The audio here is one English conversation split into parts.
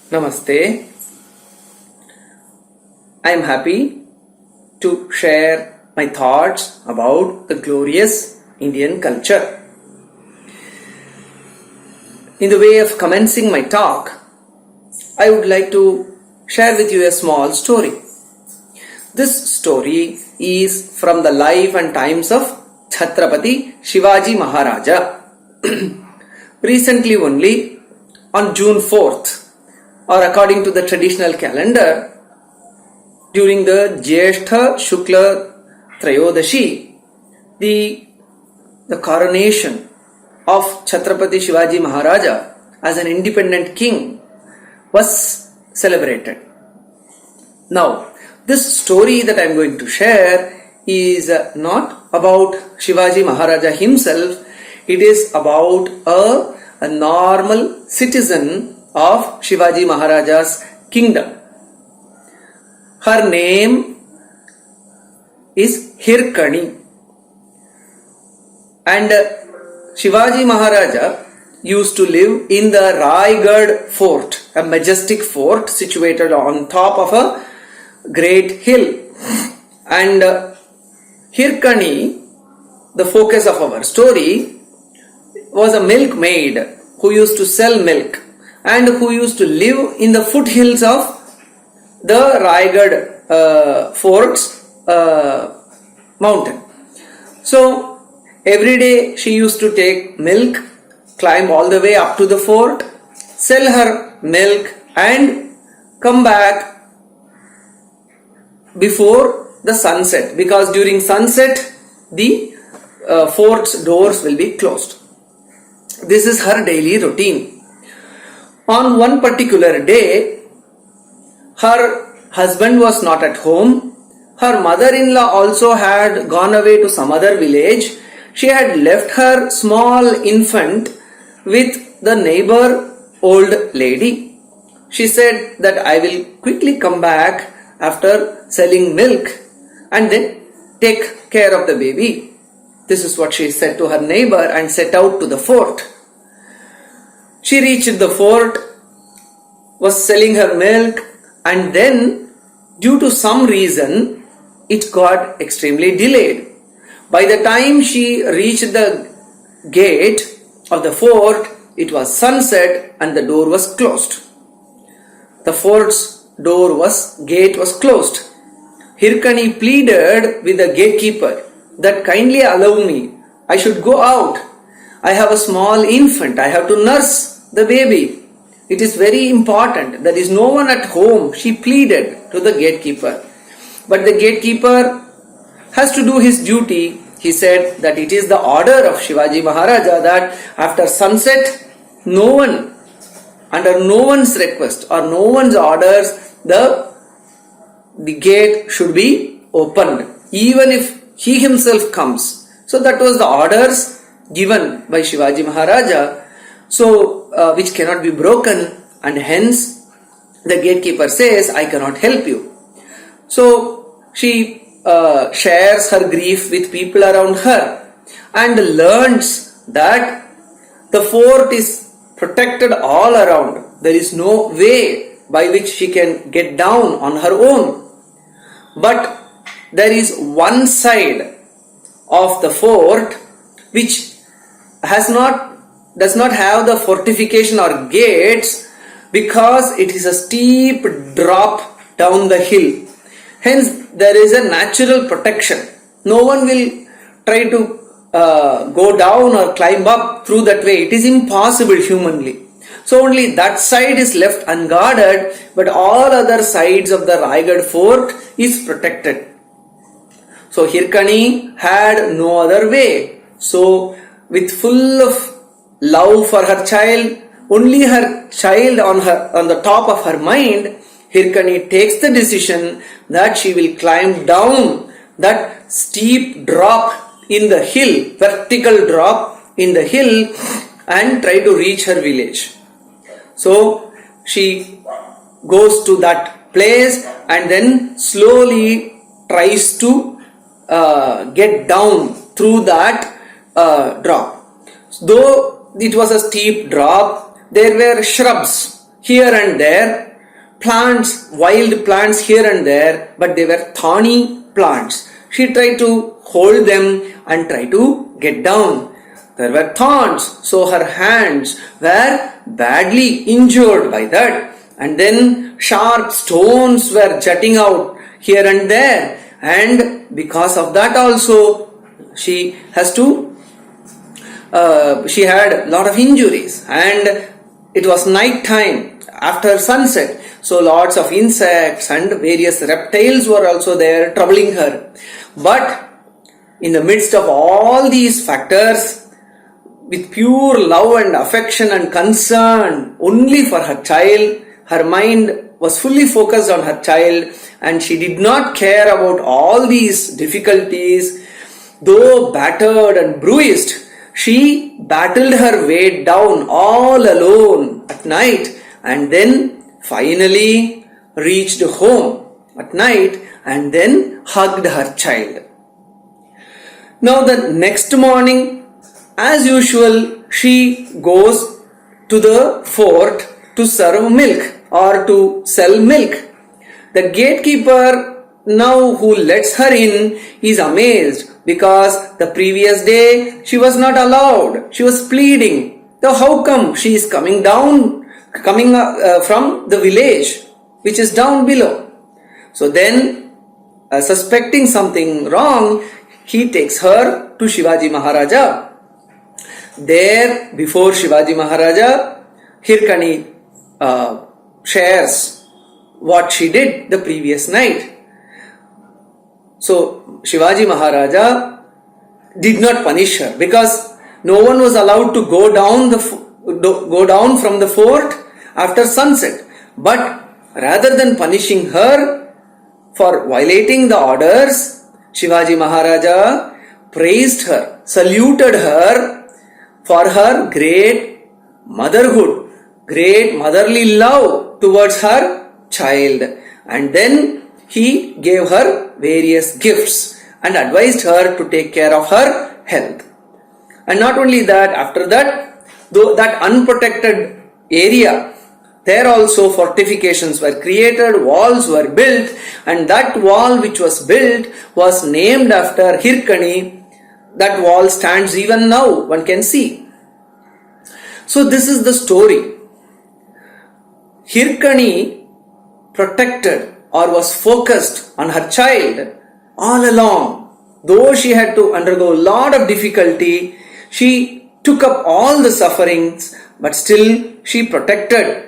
Namaste. I am happy to share my thoughts about the glorious Indian culture. In the way of commencing my talk, I would like to share with you a small story. This story is from the life and times of Chhatrapati Shivaji Maharaja. Recently only, on June 4th, or according to the traditional calendar, during the Jyeshtha Shukla Trayodashi, the coronation of Chhatrapati Shivaji Maharaja as an independent king was celebrated. Now, this story that I am going to share is not about Shivaji Maharaja himself. It is about a normal citizen of Shivaji Maharaja's kingdom. Her name is Hirkani, and Shivaji Maharaja used to live in the Raigad fort, a majestic fort situated on top of a great hill. And Hirkani, the focus of our story, was a milkmaid who used to sell milk and who used to live in the foothills of the Raigad fort's mountain. So every day she used to take milk, climb all the way up to the fort, sell her milk and come back before the sunset, because during sunset the fort's doors will be closed. This is her daily routine. On one particular day, her husband was not at home. Her mother-in-law also had gone away to some other village. She had left her small infant with the neighbor old lady. She said that I will quickly come back after selling milk and then take care of the baby. This is what she said to her neighbor and set out to the fort. She reached the fort, was selling her milk, and then due to some reason it got extremely delayed. By the time she reached the gate of the fort, it was sunset and the door was closed. The fort's gate was closed. Hirkani pleaded with the gatekeeper that kindly allow me, I should go out. I have a small infant, I have to nurse the baby. It is very important. There is no one at home, she pleaded to the gatekeeper. But the gatekeeper has to do his duty. He said that it is the order of Shivaji Maharaja that after sunset, no one, under no one's request or no one's orders, the gate should be opened, even if he himself comes. So that was the orders given by Shivaji Maharaja, which cannot be broken, and hence the gatekeeper says, I cannot help you. So she shares her grief with people around her and learns that the fort is protected all around. There is no way by which she can get down on her own. But there is one side of the fort which does not have the fortification or gates, because it is a steep drop down the hill. Hence there is a natural protection. No one will try to go down or climb up through that way. It is impossible humanly. So only that side is left unguarded, but all other sides of the Raigad fort is protected. So Hirkani had no other way. So with full of love for her child, only her child on the top of her mind, Hirkani takes the decision that she will climb down that steep drop in the hill, vertical drop in the hill, and try to reach her village. So she goes to that place and then slowly tries to get down through that drop. Though it was a steep drop, there were shrubs here and there, plants, wild plants here and there, but they were thorny plants. She tried to hold them and try to get down. There were thorns, so her hands were badly injured by that. And then sharp stones were jutting out here and there, and because of that also she had a lot of injuries, and it was night time after sunset, so lots of insects and various reptiles were also there troubling her. But in the midst of all these factors, with pure love and affection and concern only for her child, her mind was fully focused on her child, and she did not care about all these difficulties. Though battered and bruised, she battled her way down all alone at night, and then finally reached home at night and then hugged her child. Now the next morning, as usual, she goes to the fort to serve milk or to sell milk. The gatekeeper, now who lets her in, is amazed because the previous day she was not allowed. She was pleading. So how come she is coming from the village which is down below? So then, suspecting something wrong, he takes her to Shivaji Maharaja. There, before Shivaji Maharaja, Hirkani shares what she did the previous night. So Shivaji Maharaja did not punish her because no one was allowed to go down from the fort after sunset. But rather than punishing her for violating the orders, Shivaji Maharaja praised her, saluted her for her great motherhood, great motherly love towards her child. And then he gave her various gifts and advised her to take care of her health. And not only that, after that, though that unprotected area, there also fortifications were created, walls were built, and that wall which was built was named after Hirkani. That wall stands even now, one can see. So this is the story. Hirkani protected or was focused on her child all along. Though she had to undergo a lot of difficulty, she took up all the sufferings, but still she protected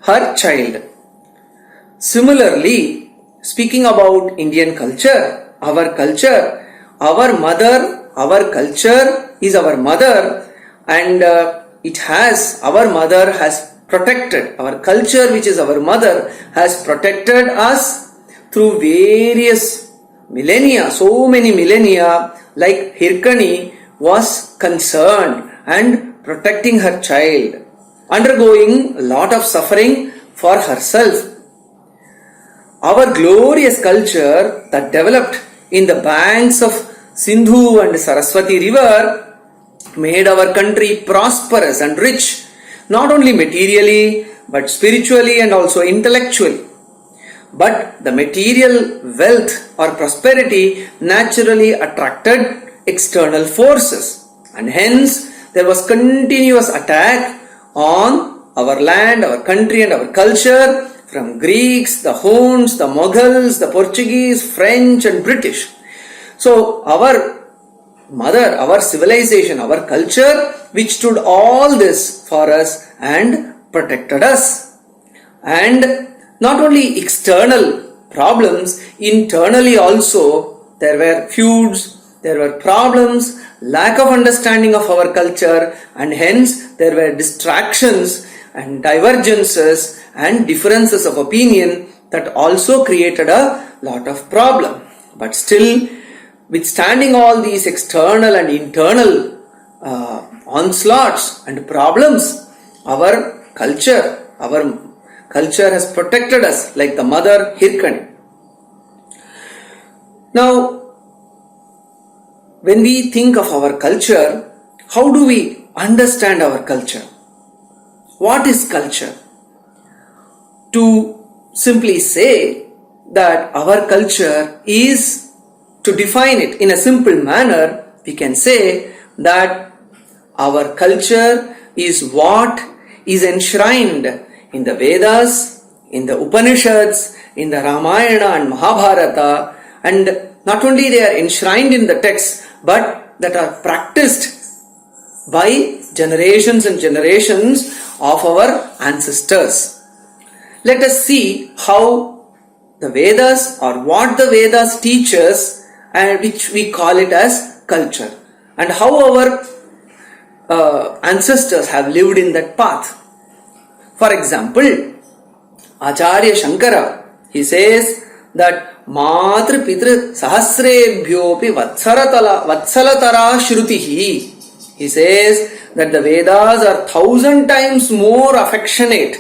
her child. Similarly, speaking about Indian culture, our culture is our mother, and our mother has protected, our culture which is our mother has protected us through various millennia, so many millennia, like Hirkani was concerned and protecting her child, undergoing a lot of suffering for herself. Our glorious culture that developed in the banks of Sindhu and Saraswati river made our country prosperous and rich, not only materially but spiritually and also intellectually. But the material wealth or prosperity naturally attracted external forces, and hence there was continuous attack on our land, our country and our culture from Greeks, the Huns, the Mughals, the Portuguese, French and British. So our mother, our civilization, our culture, which stood all this for us and protected us. And not only external problems, internally also there were feuds, there were problems, lack of understanding of our culture, and hence there were distractions and divergences and differences of opinion that also created a lot of problem. But still, withstanding all these external and internal onslaughts and problems, our culture has protected us like the mother Hirkani. Now, when we think of our culture, how do we understand our culture? What is culture? to simply say that our culture is, to define it in a simple manner, we can say that our culture is what is enshrined in the Vedas, in the Upanishads, in the Ramayana and Mahabharata, and not only they are enshrined in the text, but that are practiced by generations and generations of our ancestors. Let us see how the Vedas, or what the Vedas teach us, and which we call it as culture, and how our ancestors have lived in that path. For example, Acharya Shankara, he says that Matru Pitru Sahasrebhyopi Vatsalatara Shrutihi. He says that the Vedas are 1,000 times more affectionate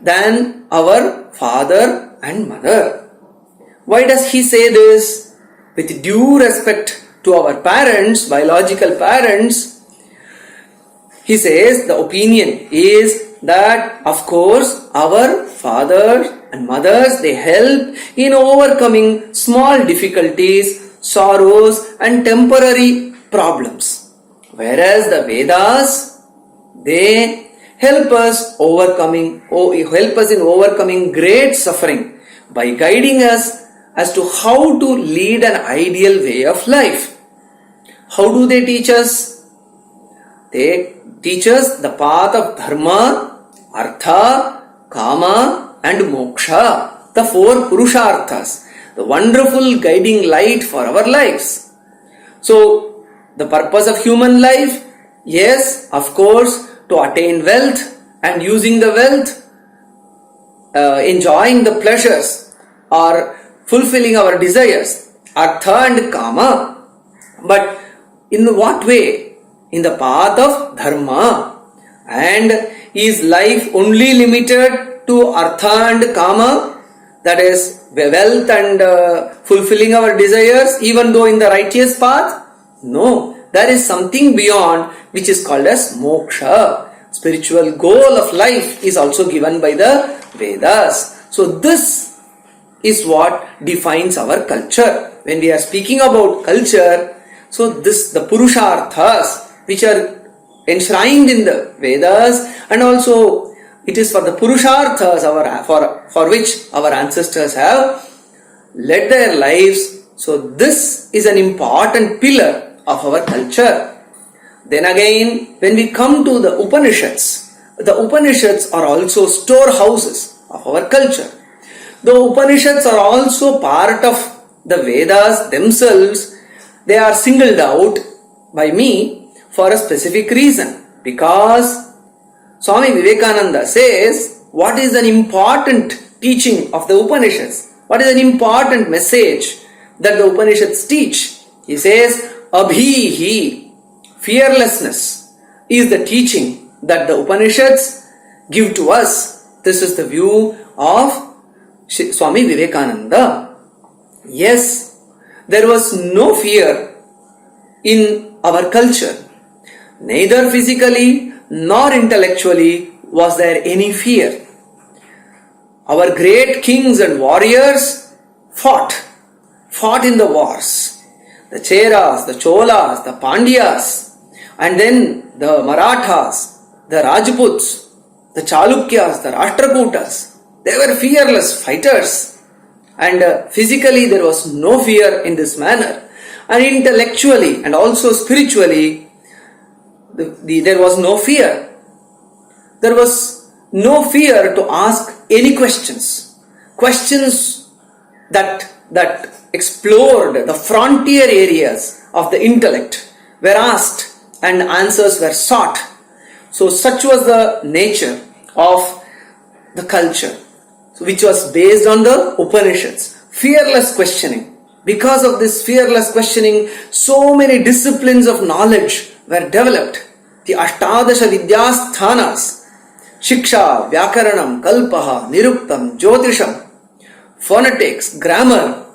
than our father and mother. Why does he say this? With due respect to our parents, biological parents, he says the opinion is that, of course, our fathers and mothers, they help in overcoming small difficulties, sorrows and temporary problems. Whereas the Vedas, they help us in overcoming great suffering by guiding us as to how to lead an ideal way of life. How do they teach us? They teach us the path of dharma, artha, kama and moksha, the four purusharthas, the wonderful guiding light for our lives. So, the purpose of human life, yes, of course, to attain wealth, and using the wealth, enjoying the pleasures or fulfilling our desires, artha and kama. But in what way? In the path of dharma. And is life only limited to artha and kama, that is wealth and fulfilling our desires, even though in the righteous path? No, there is something beyond, which is called as moksha. Spiritual goal of life is also given by the Vedas. So this is what defines our culture. When we are speaking about culture, so this, the purusharthas, which are enshrined in the Vedas, and also it is for the purusharthas for which our ancestors have led their lives. So this is an important pillar of our culture. Then again, when we come to the Upanishads are also storehouses of our culture. The Upanishads are also part of the Vedas themselves. They are singled out by me for a specific reason, because Swami Vivekananda says, what is an important teaching of the Upanishads? What is an important message that the Upanishads teach? He says, Abhihi, fearlessness, is the teaching that the Upanishads give to us. This is the view of Swami Vivekananda. Yes, there was no fear in our culture. Neither physically nor intellectually was there any fear. Our great kings and warriors fought in the wars. The Cheras, the Cholas, the Pandyas, and then the Marathas, the Rajputs, the Chalukyas, the Rashtrakutas. They were fearless fighters. And physically there was no fear in this manner. And intellectually and also spiritually, there was no fear. There was no fear to ask any questions. Questions that explored the frontier areas of the intellect were asked and answers were sought. So such was the nature of the culture, which was based on the Upanishads. Fearless questioning. Because of this fearless questioning, so many disciplines of knowledge were developed. The Ashtadasha Vidyasthanas, Shiksha, Vyakaranam, Kalpaha, Niruktam, Jyotisham, phonetics, grammar,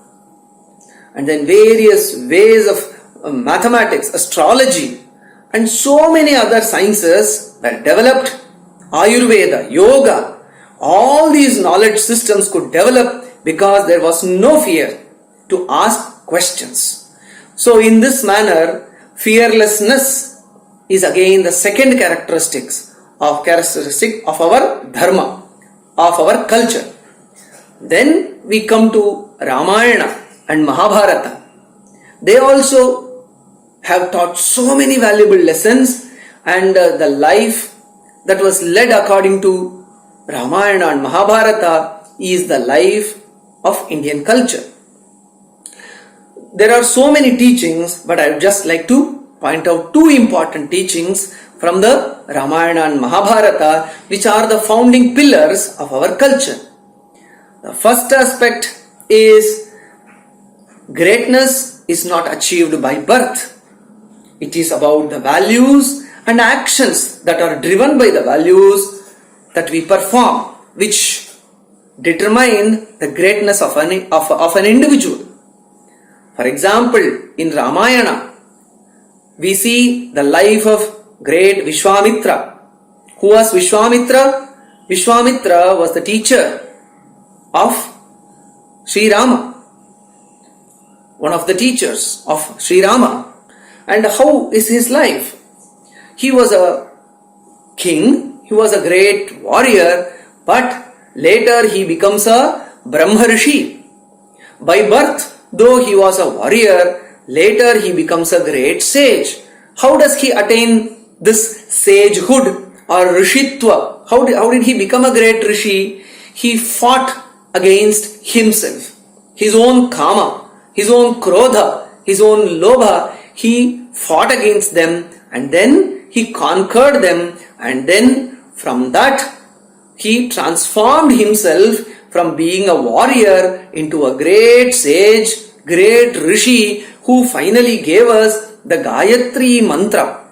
and then various ways of mathematics, astrology, and so many other sciences were developed. Ayurveda, Yoga, all these knowledge systems could develop because there was no fear to ask questions. So in this manner, fearlessness is again the second characteristic of our dharma, of our culture. Then we come to Ramayana and Mahabharata. They also have taught so many valuable lessons, and the life that was led according to Ramayana and Mahabharata is the life of Indian culture. There are so many teachings, but I would just like to point out two important teachings from the Ramayana and Mahabharata, which are the founding pillars of our culture. The first aspect is greatness is not achieved by birth. It is about the values and actions that are driven by the values that we perform, which determine the greatness of an individual. For example, in Ramayana, we see the life of great Vishwamitra. Who was Vishwamitra? Vishwamitra was the teacher of Sri Rama, one of the teachers of Sri Rama. And how is his life? He was a king, he was a great warrior, but later he becomes a Brahmarishi. By birth, though he was a warrior, later he becomes a great sage. How does he attain this sagehood or rishitva? How did he become a great rishi? He fought against himself, his own kama, his own krodha, his own lobha. He fought against them and then he conquered them, and then from that he transformed himself from being a warrior into a great sage, great rishi, who finally gave us the Gayatri mantra.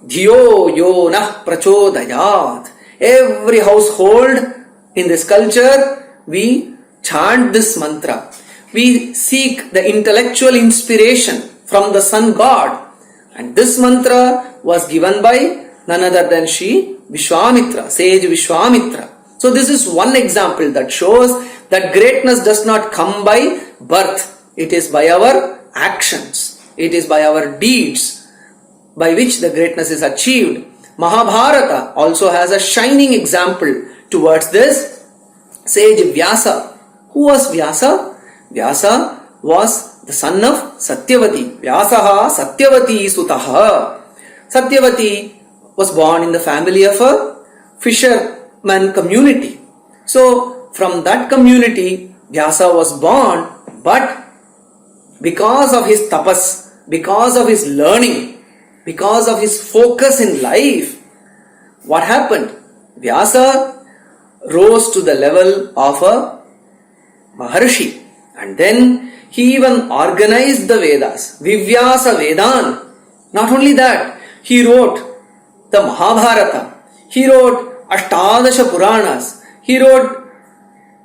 Dhiyo yo nah prachodayat. Every household in this culture, we chant this mantra. We seek the intellectual inspiration from the sun god. And this mantra was given by none other than Sri Vishwamitra, sage Vishwamitra. So this is one example that shows that greatness does not come by birth. It is by our actions. It is by our deeds by which the greatness is achieved. Mahabharata also has a shining example towards this. Sage Vyasa. Who was Vyasa? Vyasa was the son of Satyavati. Vyasaha Satyavati Sutaha. Satyavati was born in the family of a fisherman community. So from that community, Vyasa was born, but because of his tapas, because of his learning, because of his focus in life, what happened? Vyasa rose to the level of a Maharshi, and then he even organized the Vedas, Vivyasa Vedan. Not only that, he wrote the Mahabharata, he wrote Ashtadasha Puranas, he wrote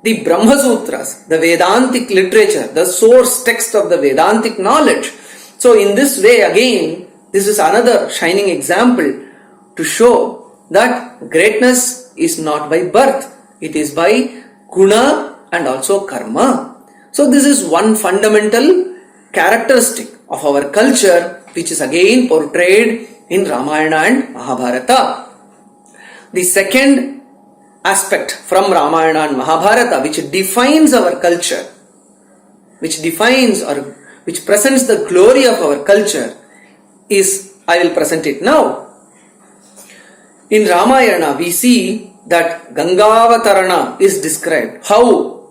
the Brahma Sutras, the Vedantic literature, the source text of the Vedantic knowledge. So in this way again, this is another shining example to show that greatness is not by birth, it is by guna and also karma. So this is one fundamental characteristic of our culture, which is again portrayed in Ramayana and Mahabharata. The second aspect from Ramayana and Mahabharata which defines our culture, which defines or which presents the glory of our culture is, I will present it now. In Ramayana we see that Gangavatarana is described, how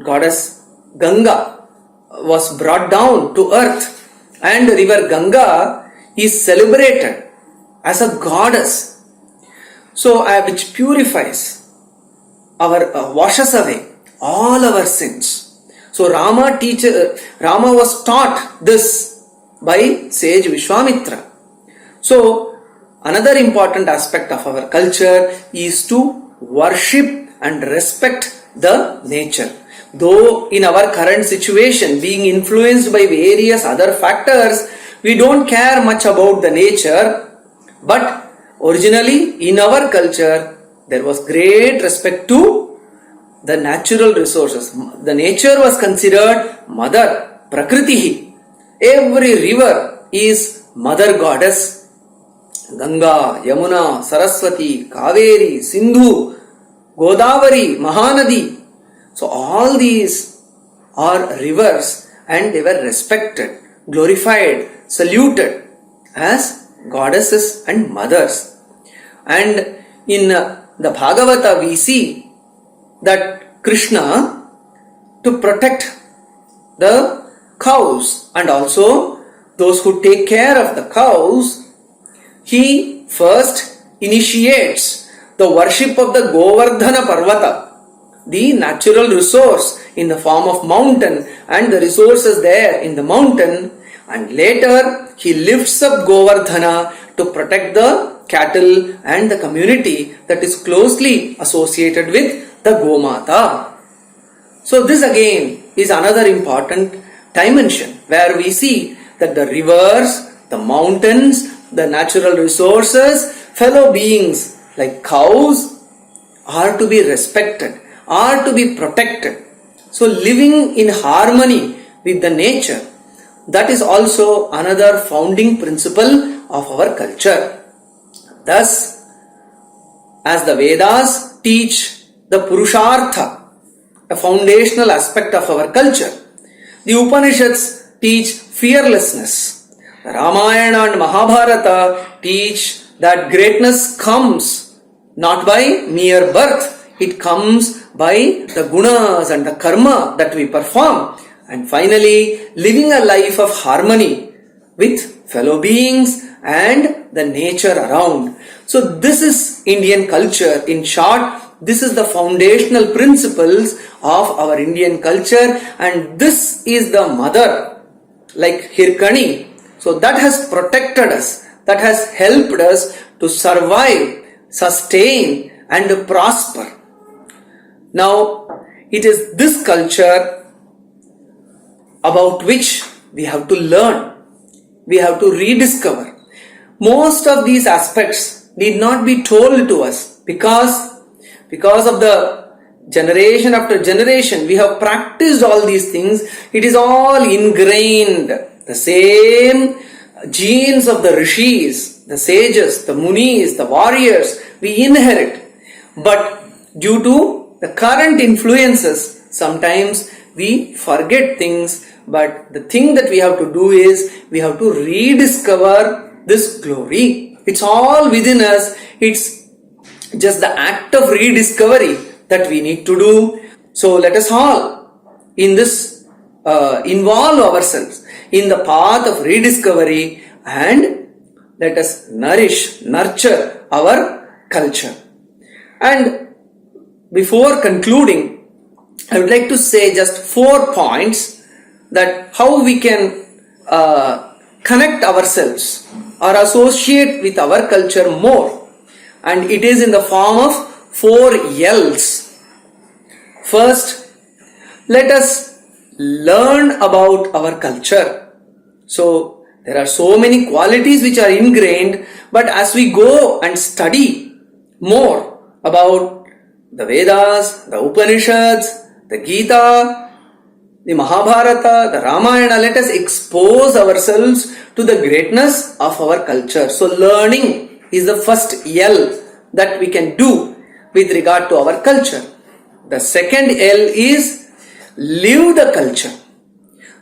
goddess Ganga was brought down to earth, and river Ganga is celebrated as a goddess, so which purifies our washes away all our sins. So Rama was taught this by sage Vishwamitra. So another important aspect of our culture is to worship and respect the nature. Though in our current situation, being influenced by various other factors, we don't care much about the nature, but originally in our culture, there was great respect to the natural resources. The nature was considered mother, Prakriti. Every river is mother goddess. Ganga, Yamuna, Saraswati, Kaveri, Sindhu, Godavari, Mahanadi. So all these are rivers and they were respected, glorified, saluted as goddesses and mothers. And in the Bhagavata we see that Krishna, to protect the cows and also those who take care of the cows, he first initiates the worship of the Govardhana Parvata, the natural resource in the form of mountain and the resources there in the mountain, and later he lifts up Govardhana to protect the cattle and the community that is closely associated with the Gomata. So this again is another important dimension where we see that the rivers, the mountains, the natural resources, fellow beings like cows are to be respected, are to be protected. So living in harmony with the nature, that is also another founding principle of our culture. Thus, as the Vedas teach the Purushartha, a foundational aspect of our culture, the Upanishads teach fearlessness. The Ramayana and Mahabharata teach that greatness comes not by mere birth, it comes by the gunas and the karma that we perform. And finally, living a life of harmony with fellow beings and the nature around. So this is Indian culture. In short, this is the foundational principles of our Indian culture, and this is the mother, like Hirkani. So that has protected us, that has helped us to survive, sustain and prosper. Now, it is this culture about which we have to learn, we have to rediscover. Most of these aspects need not be told to us because of the generation after generation we have practiced all these things. It is all ingrained. The same genes of the rishis, the sages, the munis, the warriors we inherit. But due to the current influences, sometimes we forget things. But the thing that we have to do is we have to rediscover this glory. It's all within us. It's just the act of rediscovery that we need to do. So let us all in this involve ourselves in the path of rediscovery and let us nurture our culture. And before concluding, I would like to say just 4 points that how we can connect ourselves or associate with our culture more. And it is in the form of 4 L's. First, let us learn about our culture. So, there are so many qualities which are ingrained, but as we go and study more about the Vedas, the Upanishads, the Gita, the Mahabharata, the Ramayana, let us expose ourselves to the greatness of our culture. So, learning is the first L that we can do with regard to our culture. The second L is live the culture.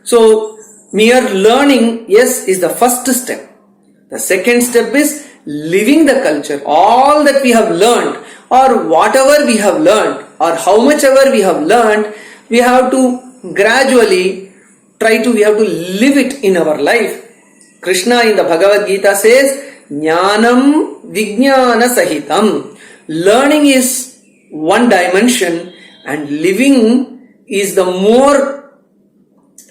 So, mere learning, yes, is the first step. The second step is living the culture. All that we have learned or whatever we have learned or how much ever we have learned, we have to gradually we have to live it in our life. Krishna in the Bhagavad Gita says, Jnanam Vijnana Sahitam. Learning is one dimension and living is the more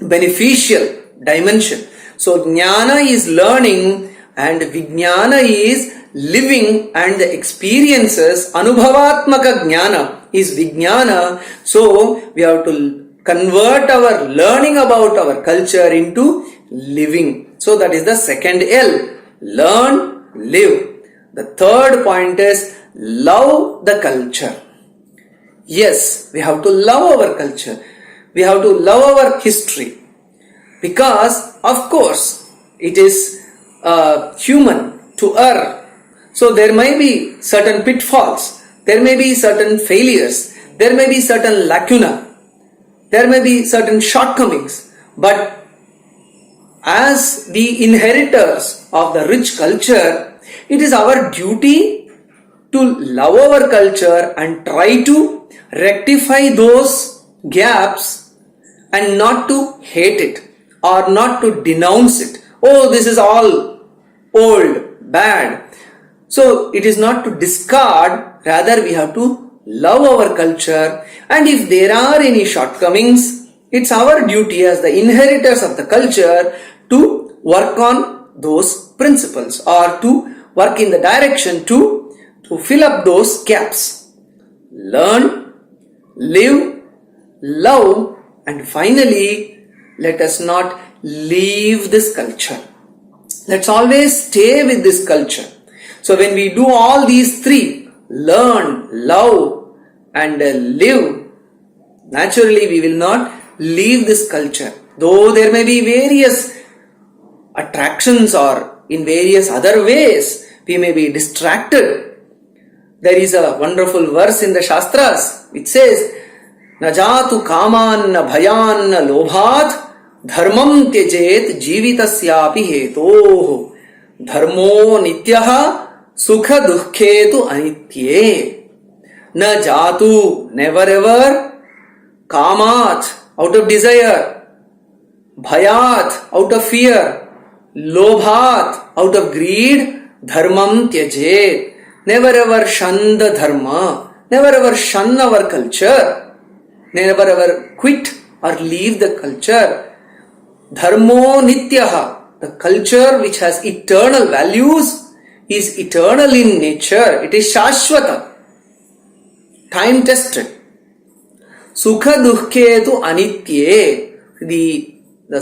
beneficial dimension. So Jnana is learning and Vijnana is living, and the experiences, Anubhavatmaka Jnana is Vijnana. So we have to convert our learning about our culture into living. So that is the second L. Learn, live. The third point is love the culture. Yes, we have to love our culture. We have to love our history. Because, of course, it is human to err. So there may be certain pitfalls. There may be certain failures. There may be certain lacuna. There may be certain shortcomings. But as the inheritors of the rich culture, it is our duty to love our culture and try to rectify those gaps and not to hate it or not to denounce it. Oh, this is all old, bad. So it is not to discard, rather we have to love our culture, and if there are any shortcomings, it's our duty as the inheritors of the culture to work on those principles or to work in the direction to fill up those gaps. Learn, live, love, and finally, let us not leave this culture. Let's always stay with this culture. So when we do all these three, learn, love, and live, naturally we will not leave this culture. Though there may be various attractions or in various other ways, we may be distracted. There is a wonderful verse in the Shastras which says, "Na jatu kaman na bhayan na lobhat dharmam tyajet jivitasyapi hetoh dharmo nityaha sukha dukkhetu anitye." Na jatu, never ever, kamat, out of desire, bhayat, out of fear, lobhat, out of greed, dharmam tyajet, never ever shun the dharma, never ever shun our culture, never ever quit or leave the culture. Dharmo nityaha, the culture which has eternal values is eternal in nature, it is shashvata, time tested. Sukha dukkhetu anitye, the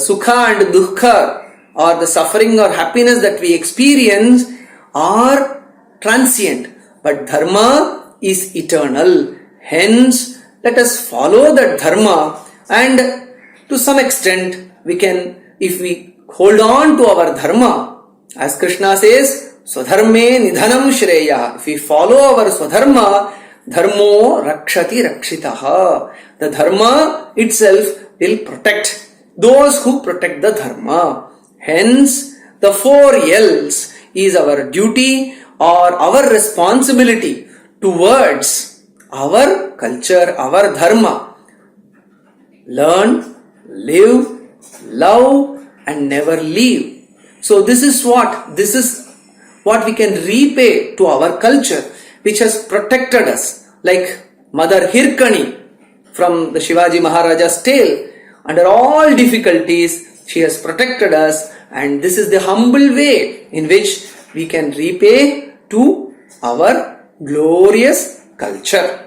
sukha and dukkha or the suffering or happiness that we experience are transient, but dharma is eternal. Hence, let us follow that dharma, and to some extent we can, if we hold on to our dharma, as Krishna says, swadharme nidhanam shreya. If we follow our swadharma, dharmo rakshati rakshitaha. The dharma itself will protect those who protect the dharma. Hence, the 4 L's is our duty or our responsibility towards our culture, our dharma. Learn, live, love, and never leave. So this is what we can repay to our culture, which has protected us, like Mother Hirkani from the Shivaji Maharaja's tale. Under all difficulties, she has protected us, and this is the humble way in which we can repay to our glorious culture.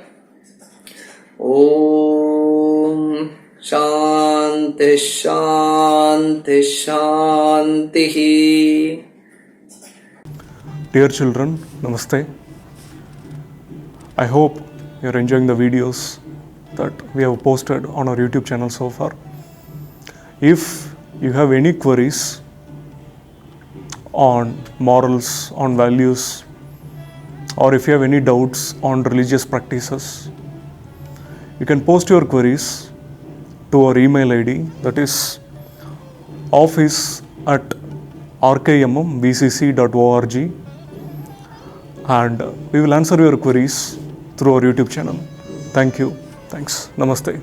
Om Shanti Shanti Shanti. Dear children, Namaste. I hope you're enjoying the videos that we have posted on our YouTube channel so far. If you have any queries on morals, on values, or if you have any doubts on religious practices, you can post your queries to our email ID, that is office@rkmmvcc.org, and we will answer your queries through our YouTube channel. Thank you. Thanks. Namaste.